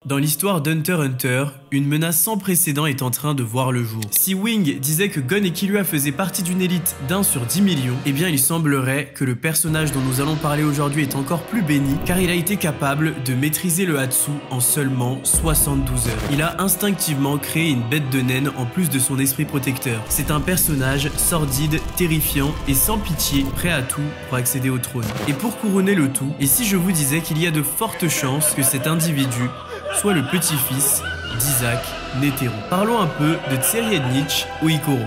Dans l'histoire d'Hunter x Hunter, une menace sans précédent est en train de voir le jour. Si Wing disait que Gon et Killua faisaient partie d'une élite d'1 sur 10 millions, eh bien il semblerait que le personnage dont nous allons parler aujourd'hui est encore plus béni, car il a été capable de maîtriser le Hatsu en seulement 72 heures. Il a instinctivement créé une bête de naine en plus de son esprit protecteur. C'est un personnage sordide, terrifiant et sans pitié, prêt à tout pour accéder au trône. Et pour couronner le tout, et si je vous disais qu'il y a de fortes chances que cet individu soit le petit-fils d'Isaac Netero. Parlons un peu de Tseriednich Uikoro.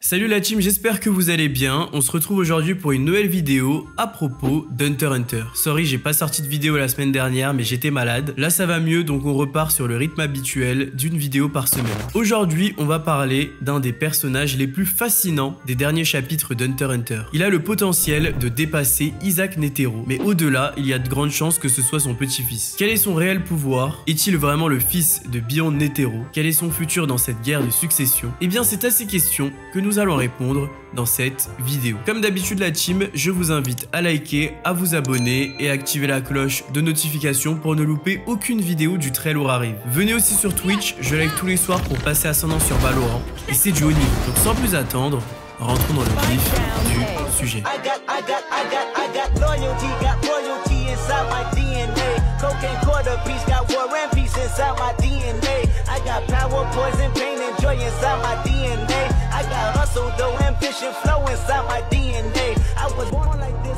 Salut la team, j'espère que vous allez bien. On se retrouve aujourd'hui pour une nouvelle vidéo à propos d'Hunter x Hunter. Sorry, j'ai pas sorti de vidéo la semaine dernière, mais j'étais malade. Là, ça va mieux, donc on repart sur le rythme habituel d'une vidéo par semaine. Aujourd'hui, on va parler d'un des personnages les plus fascinants des derniers chapitres d'Hunter x Hunter. Il a le potentiel de dépasser Isaac Netero, mais au-delà, il y a de grandes chances que ce soit son petit-fils. Quel est son réel pouvoir? Est-il vraiment le fils de Beyond Netero? Quel est son futur dans cette guerre de succession? Eh bien, c'est à ces questions que nous allons répondre dans cette vidéo. Comme d'habitude la team, je vous invite à liker, à vous abonner et à activer la cloche de notification pour ne louper aucune vidéo du très lourd arrive. Venez aussi sur Twitch, je live tous les soirs pour passer ascendant sur Valorant et c'est du haut niveau. Donc sans plus attendre, rentrons dans le vif du sujet. I got hustle, though, ambition, flow inside my DNA. I was born like this,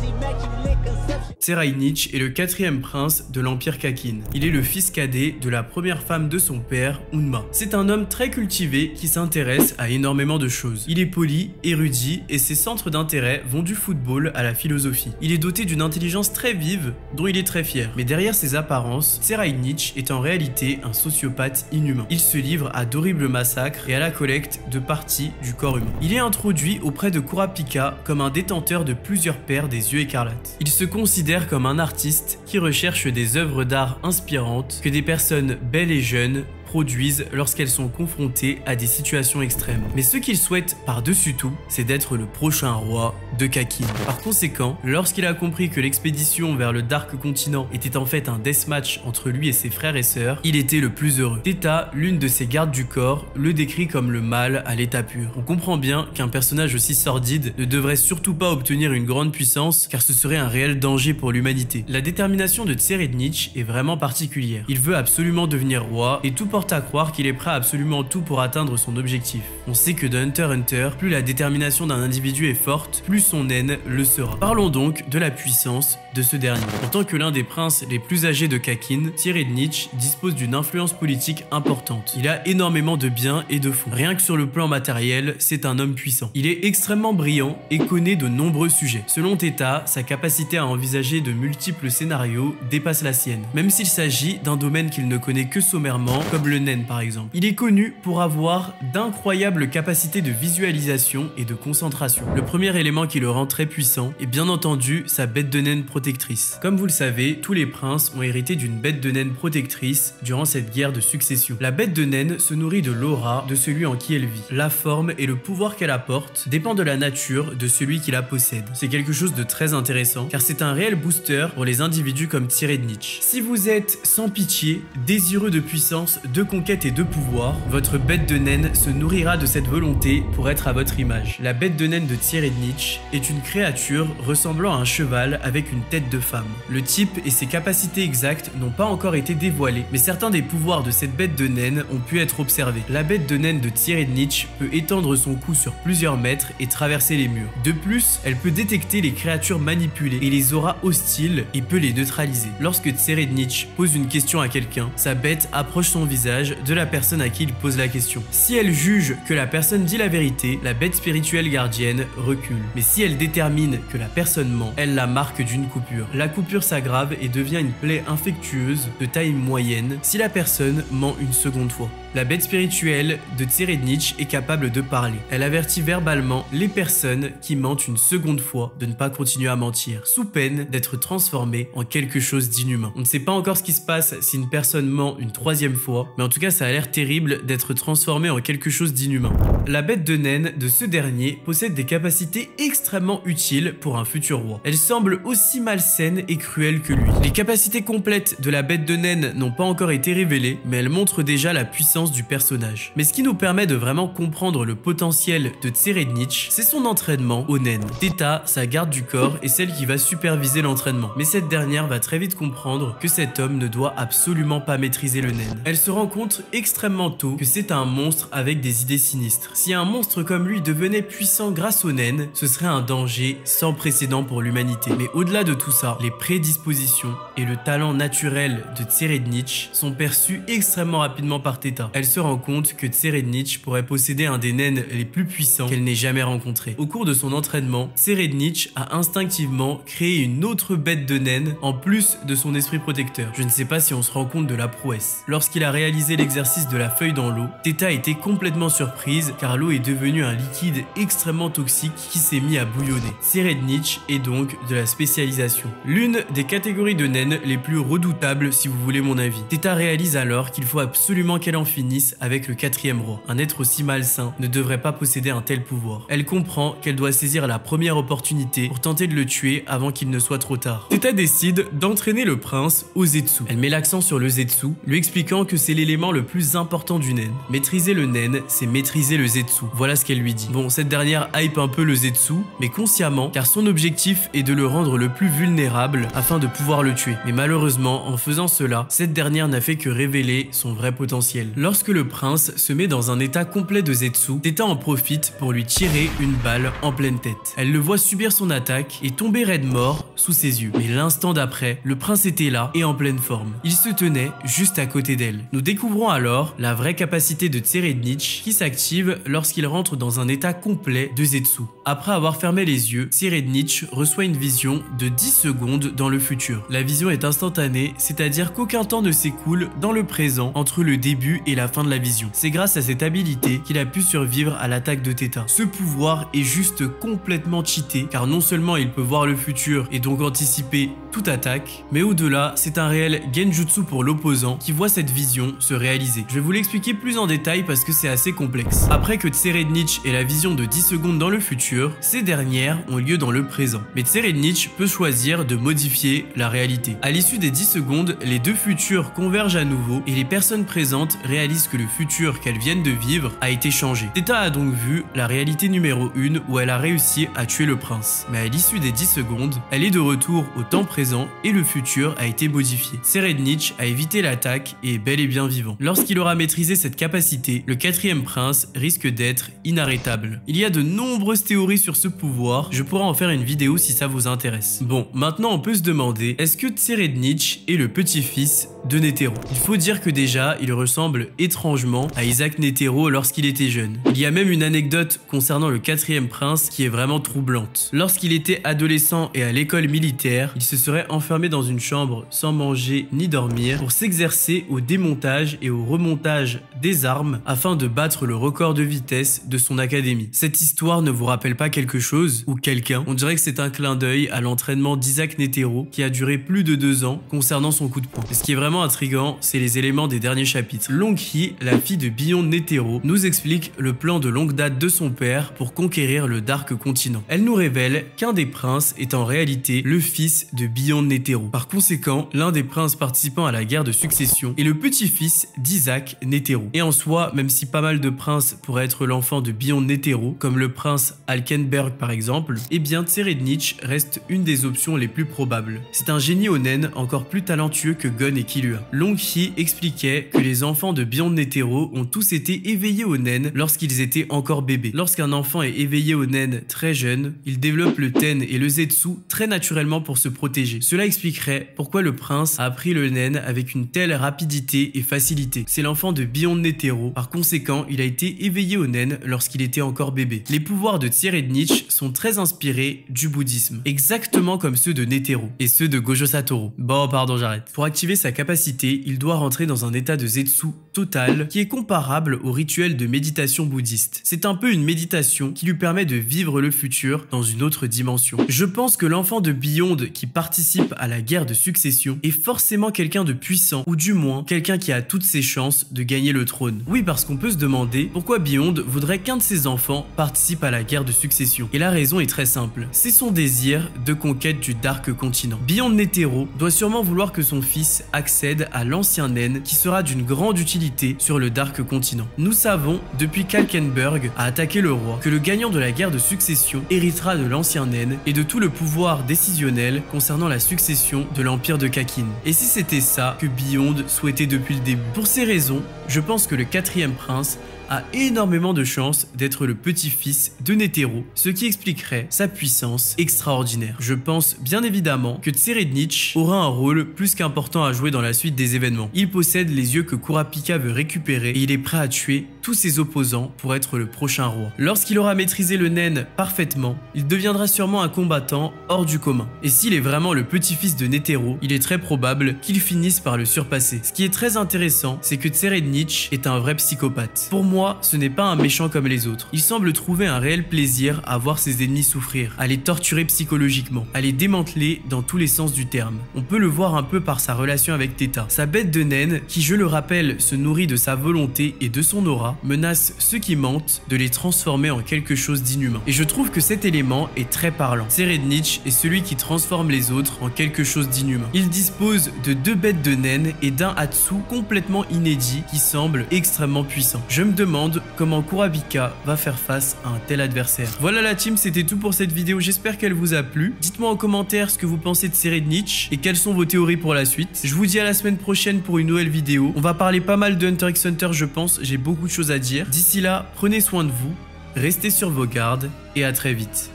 immaculate conception. Tseriednich est le 4e prince de l'Empire Kakin. Il est le fils cadet de la première femme de son père, Unma. C'est un homme très cultivé qui s'intéresse à énormément de choses. Il est poli, érudit et ses centres d'intérêt vont du football à la philosophie. Il est doté d'une intelligence très vive dont il est très fier. Mais derrière ses apparences, Tseriednich est en réalité un sociopathe inhumain. Il se livre à d'horribles massacres et à la collecte de parties du corps humain. Il est introduit auprès de Kurapika comme un détenteur de plusieurs paires des yeux écarlates. Il se considère comme un artiste qui recherche des œuvres d'art inspirantes que des personnes belles et jeunes produisent lorsqu'elles sont confrontées à des situations extrêmes. Mais ce qu'il souhaite par-dessus tout, c'est d'être le prochain roi de Kakin. Par conséquent, lorsqu'il a compris que l'expédition vers le Dark Continent était en fait un deathmatch entre lui et ses frères et sœurs, il était le plus heureux. Theta, l'une de ses gardes du corps, le décrit comme le mal à l'état pur. On comprend bien qu'un personnage aussi sordide ne devrait surtout pas obtenir une grande puissance, car ce serait un réel danger pour l'humanité. La détermination de Tseriednich est vraiment particulière. Il veut absolument devenir roi et tout porte à croire qu'il est prêt à absolument tout pour atteindre son objectif. On sait que dans Hunter x Hunter, plus la détermination d'un individu est forte, plus son haine le sera. Parlons donc de la puissance de ce dernier. En tant que l'un des princes les plus âgés de Kakin, Tseriednich dispose d'une influence politique importante. Il a énormément de biens et de fonds. Rien que sur le plan matériel, c'est un homme puissant. Il est extrêmement brillant et connaît de nombreux sujets. Selon Theta, sa capacité à envisager de multiples scénarios dépasse la sienne, même s'il s'agit d'un domaine qu'il ne connaît que sommairement, comme le naine par exemple. Il est connu pour avoir d'incroyables capacités de visualisation et de concentration. Le premier élément qui le rend très puissant est bien entendu sa bête de naine protectrice. Comme vous le savez, tous les princes ont hérité d'une bête de naine protectrice durant cette guerre de succession. La bête de naine se nourrit de l'aura de celui en qui elle vit. La forme et le pouvoir qu'elle apporte dépend de la nature de celui qui la possède. C'est quelque chose de très intéressant car c'est un réel booster pour les individus comme Tseriednich. Si vous êtes sans pitié, désireux de puissance, de conquête et de pouvoir, votre bête de naine se nourrira de cette volonté pour être à votre image. La bête de naine de Tseriednich est une créature ressemblant à un cheval avec une tête de femme. Le type et ses capacités exactes n'ont pas encore été dévoilés, mais certains des pouvoirs de cette bête de naine ont pu être observés. La bête de naine de Tseriednich peut étendre son cou sur plusieurs mètres et traverser les murs. De plus, elle peut détecter les créatures manipulées et les auras hostiles et peut les neutraliser. Lorsque Tseriednich pose une question à quelqu'un, sa bête approche son visage de la personne à qui il pose la question. Si elle juge que la personne dit la vérité, la bête spirituelle gardienne recule. Mais si elle détermine que la personne ment, elle la marque d'une coupure. La coupure s'aggrave et devient une plaie infectueuse de taille moyenne si la personne ment une seconde fois. La bête spirituelle de Tserednich est capable de parler. Elle avertit verbalement les personnes qui mentent une seconde fois de ne pas continuer à mentir, sous peine d'être transformée en quelque chose d'inhumain. On ne sait pas encore ce qui se passe si une personne ment une troisième fois, mais en tout cas ça a l'air terrible d'être transformée en quelque chose d'inhumain. La bête de naine de ce dernier possède des capacités extrêmement utiles pour un futur roi. Elle semble aussi malsaine et cruelle que lui. Les capacités complètes de la bête de naine n'ont pas encore été révélées, mais elles montrent déjà la puissance du personnage. Mais ce qui nous permet de vraiment comprendre le potentiel de Tserednich, c'est son entraînement aux naines. Theta, sa garde du corps, est celle qui va superviser l'entraînement. Mais cette dernière va très vite comprendre que cet homme ne doit absolument pas maîtriser le naine. Elle se rend compte extrêmement tôt que c'est un monstre avec des idées sinistres. Si un monstre comme lui devenait puissant grâce aux naines, ce serait un danger sans précédent pour l'humanité. Mais au-delà de tout ça, les prédispositions et le talent naturel de Tserednich sont perçus extrêmement rapidement par Theta. Elle se rend compte que Tserednich pourrait posséder un des naines les plus puissants qu'elle n'ait jamais rencontré. Au cours de son entraînement, Tserednich a instinctivement créé une autre bête de naine en plus de son esprit protecteur. Je ne sais pas si on se rend compte de la prouesse. Lorsqu'il a réalisé l'exercice de la feuille dans l'eau, Theta a été complètement surprise car l'eau est devenue un liquide extrêmement toxique qui s'est mis à bouillonner. Tserednich est donc de la spécialisation. L'une des catégories de naines les plus redoutables si vous voulez mon avis. Theta réalise alors qu'il faut absolument qu'elle en finisse avec le quatrième roi. Un être aussi malsain ne devrait pas posséder un tel pouvoir. Elle comprend qu'elle doit saisir la première opportunité pour tenter de le tuer avant qu'il ne soit trop tard. Theta décide d'entraîner le prince au Zetsu. Elle met l'accent sur le Zetsu, lui expliquant que c'est l'élément le plus important du naine. Maîtriser le naine, c'est maîtriser le Zetsu. Voilà ce qu'elle lui dit. Bon, cette dernière hype un peu le Zetsu, mais consciemment, car son objectif est de le rendre le plus vulnérable afin de pouvoir le tuer. Mais malheureusement, en faisant cela, cette dernière n'a fait que révéler son vrai potentiel. Lorsque le prince se met dans un état complet de Zetsu, Theta en profite pour lui tirer une balle en pleine tête. Elle le voit subir son attaque et tomber raide mort sous ses yeux. Mais l'instant d'après, le prince était là et en pleine forme. Il se tenait juste à côté d'elle. Nous découvrons alors la vraie capacité de Tserednich qui s'active lorsqu'il rentre dans un état complet de Zetsu. Après avoir fermé les yeux, Tserednich reçoit une vision de 10 secondes dans le futur. La vision est instantanée, c'est-à-dire qu'aucun temps ne s'écoule dans le présent entre le début et la fin de la vision. C'est grâce à cette habilité qu'il a pu survivre à l'attaque de Theta. Ce pouvoir est juste complètement cheaté, car non seulement il peut voir le futur et donc anticiper toute attaque, mais au-delà, c'est un réel genjutsu pour l'opposant qui voit cette vision se réaliser. Je vais vous l'expliquer plus en détail parce que c'est assez complexe. Après que Tserednich ait la vision de 10 secondes dans le futur, ces dernières ont lieu dans le présent. Mais Tserednich peut choisir de modifier la réalité. À l'issue des 10 secondes, les deux futurs convergent à nouveau et les personnes présentes réalisent que le futur qu'elles viennent de vivre a été changé. Theta a donc vu la réalité numéro 1 où elle a réussi à tuer le prince. Mais à l'issue des 10 secondes, elle est de retour au temps présent et le futur a été modifié. Tserednich a évité l'attaque et est bel et bien vivant. Lorsqu'il aura maîtrisé cette capacité, le quatrième prince risque d'être inarrêtable. Il y a de nombreuses théories sur ce pouvoir, je pourrais en faire une vidéo si ça vous intéresse. Bon, maintenant on peut se demander, est-ce que Tserednich est le petit-fils de Netero? Il faut dire que déjà, il ressemble étrangement à Isaac Netero lorsqu'il était jeune. Il y a même une anecdote concernant le quatrième prince qui est vraiment troublante. Lorsqu'il était adolescent et à l'école militaire, il se serait enfermé dans une chambre sans manger ni dormir pour s'exercer au démontage et au remontage des armes afin de battre le record de vitesse de son académie. Cette histoire ne vous rappelle pas quelque chose ou quelqu'un? On dirait que c'est un clin d'œil à l'entraînement d'Isaac Netero qui a duré plus de 2 ans concernant son coup de poing. Et ce qui est vraiment intriguant, c'est les éléments des derniers chapitres. Longhee, la fille de Beyond Netero, nous explique le plan de longue date de son père pour conquérir le Dark Continent. Elle nous révèle qu'un des princes est en réalité le fils de Beyond Netero. Par conséquent, l'un des princes participant à la guerre de succession est le petit-fils d'Isaac Netero. Et en soi, même si pas mal de princes pourraient être l'enfant de Beyond Netero, comme le prince Alkenberg par exemple, eh bien Tserednich reste une des options les plus probables. C'est un génie onen encore plus talentueux que Gon et Killua. Longhee expliquait que les enfants de Beyond Netero ont tous été éveillés au nen lorsqu'ils étaient encore bébés. Lorsqu'un enfant est éveillé au nen très jeune, il développe le ten et le zetsu très naturellement pour se protéger. Cela expliquerait pourquoi le prince a appris le nen avec une telle rapidité et facilité. C'est l'enfant de Beyond Netero, par conséquent il a été éveillé au nen lorsqu'il était encore bébé. Les pouvoirs de Tserednich sont très inspirés du bouddhisme, exactement comme ceux de Netero et ceux de Gojo Satoru. Bon pardon, j'arrête. Pour activer sa capacité, il doit rentrer dans un état de zetsu totale qui est comparable au rituel de méditation bouddhiste. C'est un peu une méditation qui lui permet de vivre le futur dans une autre dimension. Je pense que l'enfant de Beyond qui participe à la guerre de succession est forcément quelqu'un de puissant, ou du moins quelqu'un qui a toutes ses chances de gagner le trône. Oui, parce qu'on peut se demander pourquoi Beyond voudrait qu'un de ses enfants participe à la guerre de succession. Et la raison est très simple, c'est son désir de conquête du Dark Continent. Beyond Netero doit sûrement vouloir que son fils accède à l'ancien naine qui sera d'une grande utilité sur le Dark Continent. Nous savons, depuis qu'Alkenberg a attaqué le roi, que le gagnant de la guerre de succession héritera de l'ancien naine et de tout le pouvoir décisionnel concernant la succession de l'Empire de Kakin. Et si c'était ça que Beyond souhaitait depuis le début? Pour ces raisons, je pense que le 4e prince a énormément de chances d'être le petit-fils de Netero, ce qui expliquerait sa puissance extraordinaire. Je pense bien évidemment que Tserednich aura un rôle plus qu'important à jouer dans la suite des événements. Il possède les yeux que Kurapika veut récupérer et il est prêt à tuer tous ses opposants pour être le prochain roi. Lorsqu'il aura maîtrisé le naine parfaitement, il deviendra sûrement un combattant hors du commun. Et s'il est vraiment le petit-fils de Netero, il est très probable qu'il finisse par le surpasser. Ce qui est très intéressant, c'est que Tserednich est un vrai psychopathe. Pour moi, ce n'est pas un méchant comme les autres. Il semble trouver un réel plaisir à voir ses ennemis souffrir, à les torturer psychologiquement, à les démanteler dans tous les sens du terme. On peut le voir un peu par sa relation avec Theta. Sa bête de naine, qui je le rappelle se nourrit de sa volonté et de son aura, menace ceux qui mentent de les transformer en quelque chose d'inhumain. Et je trouve que cet élément est très parlant. Tserednich est celui qui transforme les autres en quelque chose d'inhumain. Il dispose de 2 bêtes de naine et d'un Hatsu complètement inédit qui semble extrêmement puissant. Je me demande comment Kurapika va faire face à un tel adversaire. Voilà la team, c'était tout pour cette vidéo, j'espère qu'elle vous a plu. Dites-moi en commentaire ce que vous pensez de Tserednich et quelles sont vos théories pour la suite. Je vous dis à la semaine prochaine pour une nouvelle vidéo. On va parler pas mal de Hunter x Hunter je pense, j'ai beaucoup de choses à dire. D'ici là, prenez soin de vous, restez sur vos gardes et à très vite.